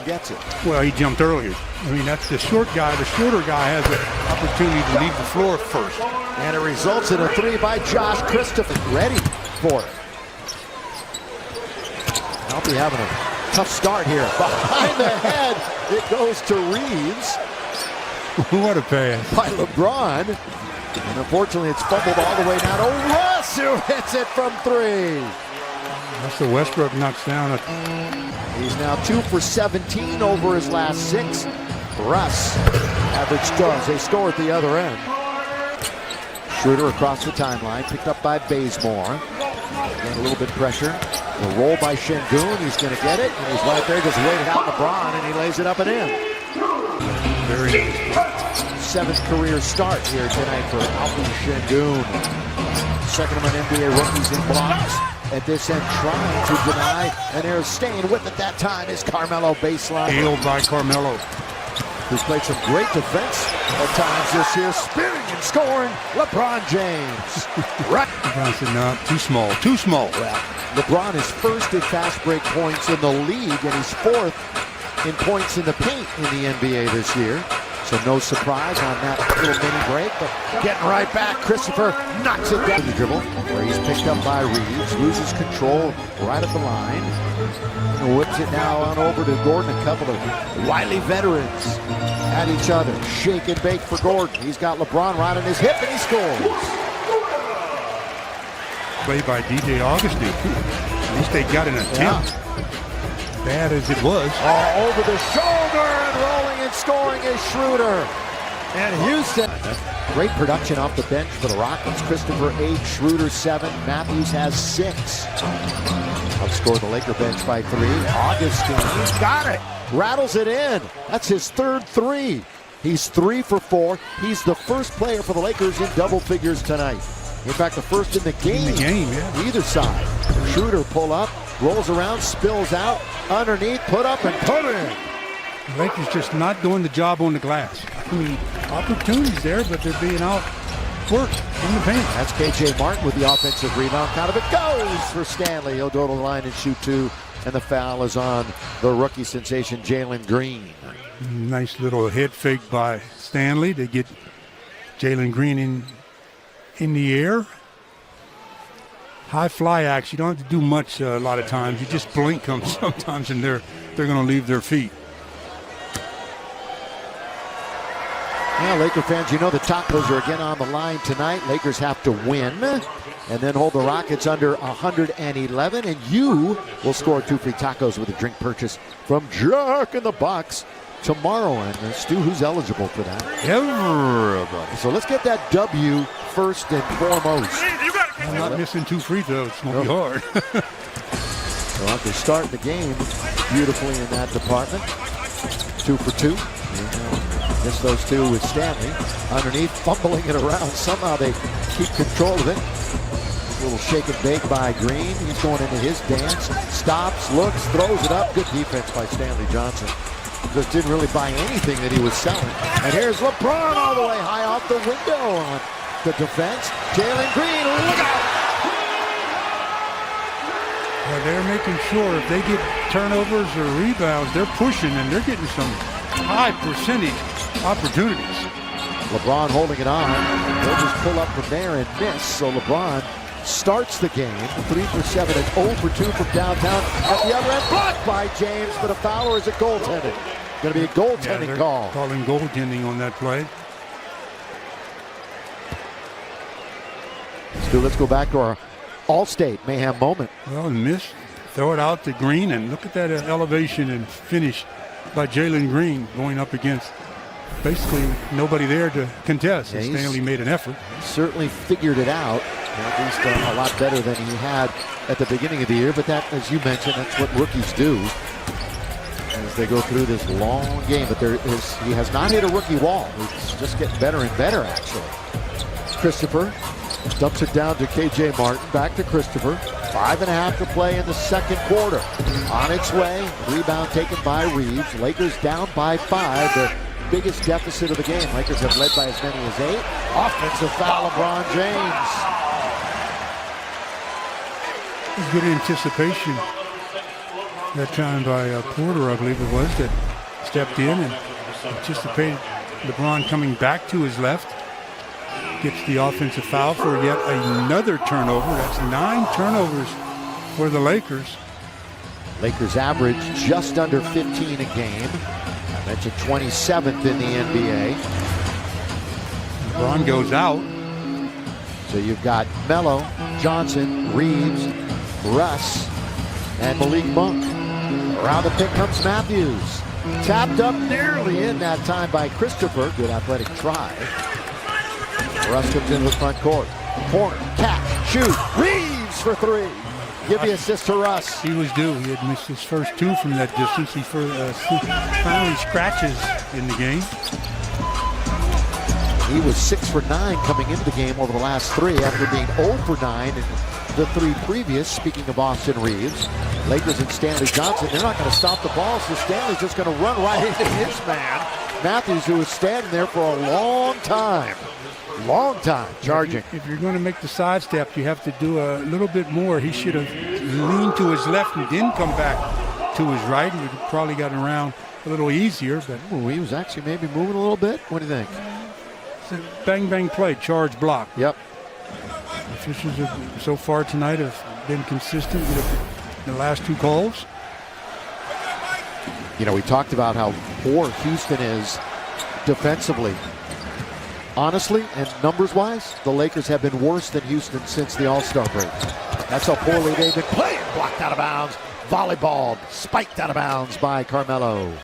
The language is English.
and gets it. Well, he jumped earlier. I mean, that's the short guy. The shorter guy has an opportunity to leave the floor first. And it results in a three by Josh Christopher. Ready for it. I'll be having a tough start here. Behind the head, it goes to Reeves. What a pass. By LeBron. And unfortunately, it's fumbled all the way down to Russ, who hits it from three. That's the Westbrook knocks down. He's now 2 for 17 over his last 6. Russ average does. They score at the other end. Schroeder across the timeline, picked up by Bazemore. Again, a little bit pressure. The roll by Şengün. He's going to get it. And he's right there, just waited out LeBron, and he lays it up and in. Very nice. 7th career start here tonight for Alperen Şengün. Second among NBA rookies in blocks. At this end, trying to deny, and there's staying with it that time is Carmelo baseline. Hailed by Carmelo. Who's played some great defense at times this year, spinning and scoring. LeBron James. Right. LeBron said, no, too small, too small. Well, LeBron is first in fast break points in the league, and he's 4th in points in the paint in the NBA this year. So no surprise on that little mini break, but getting right back, Christopher knocks it down the dribble, where he's picked up by Reeves, loses control right at the line, and whips it now on over to Gordon. A couple of wily veterans at each other, shake and bake for Gordon. He's got LeBron right on his hip, and he scores. Play by DJ Augustine. At least they got an attempt. Yeah. Bad as it was. Oh, over the shoulder, and rolling and scoring is Schroeder. And Houston. Great production off the bench for the Rockets. Christopher 8, Schroeder 7, Matthews has 6. Outscored the Laker bench by 3. Augustine, he's got it. Rattles it in. That's his 3rd 3. He's 3 for 4. He's the first player for the Lakers in double figures tonight. In fact, the first in the game. Yeah. Either side. Schroeder pull up, rolls around, spills out, underneath, put up and put in. The Lakers just not doing the job on the glass. I mean, opportunities there, but they're being outworked in the paint. That's KJ Martin with the offensive rebound. Count of it goes for Stanley. He'll go to the line and shoot 2, and the foul is on the rookie sensation, Jalen Green. Nice little head fake by Stanley to get Jalen Green in the air. High fly acts, you don't have to do much a lot of times. You just blink them sometimes, and they're going to leave their feet. Yeah, Laker fans, you know the tacos are again on the line tonight. Lakers have to win and then hold the Rockets under 111, and you will score 2 free tacos with a drink purchase from Jack in the Box tomorrow. And Stu, who's eligible for that? Everybody. So let's get that W first and foremost. I'm not missing 2 free throws. It's going to be hard. So after starting the game beautifully in that department, 2 for 2. Missed those 2 with Stanley. Underneath, fumbling it around. Somehow they keep control of it. A little shake and bake by Green. He's going into his dance. Stops, looks, throws it up. Good defense by Stanley Johnson. Just didn't really buy anything that he was selling. And here's LeBron all the way high off the window on the defense. Jalen Green, look out! Well, they're making sure if they get turnovers or rebounds, they're pushing and they're getting some high percentage opportunities. LeBron holding it on. They'll just pull up from there and miss. So LeBron starts the game 3 for 7 and 0 for 2 from downtown. At the other end, blocked by James, but a foul, or is it goaltending? Going to be a goaltending call. Calling goaltending on that play. So let's go back to our All-State mayhem moment. Well, miss, throw it out to Green, and look at that elevation and finish by Jalen Green going up against basically nobody there to contest. Yeah, Stanley made an effort. Certainly figured it out, at least a lot better than he had at the beginning of the year. But that, as you mentioned, that's what rookies do as they go through this long game. But he has not hit a rookie wall. It's just getting better and better, actually. Christopher dumps it down to KJ Martin. Back to Christopher. 5.5 to play in the second quarter. On its way. Rebound taken by Reeves. Lakers down by 5. The biggest deficit of the game. Lakers have led by as many as 8. Offensive foul, LeBron James. Good anticipation That time by Porter, I believe it was, that stepped in and anticipated LeBron coming back to his left. Gets the offensive foul for yet another turnover. That's 9 turnovers for the Lakers. Lakers average just under 15 a game. I mentioned 27th in the NBA. LeBron goes out. So you've got Melo, Johnson, Reeves, Russ, and Malik Monk. Around the pick comes Matthews. Tapped up nearly in that time by Christopher. Good athletic try. Russ comes into the front court. Corner, catch, shoot. Reeves for 3. Give the assist to Russ. He was due. He had missed his first 2 from that distance. He finally scratches in the game. He was 6 for 9 coming into the game over the last 3 after being 0 for 9 in the 3 previous. Speaking of Austin Reeves, Lakers and Stanley Johnson, they're not going to stop the ball, so Stanley's just going to run right into his man, Matthews, who was standing there for a long time. Long time charging. If you're going to make the sidestep, you have to do a little bit more. He should have leaned to his left and then come back to his right. He would have probably gotten around a little easier. But ooh, he was actually maybe moving a little bit. What do you think? It's a bang play, charge block. Yep. Officials have, so far tonight have been consistent with the last 2 calls. You know, we talked about how poor Houston is defensively. Honestly, and numbers-wise, the Lakers have been worse than Houston since the All-Star break. That's how poorly they've been playing. Blocked out of bounds, volleyball, spiked out of bounds by Carmelo.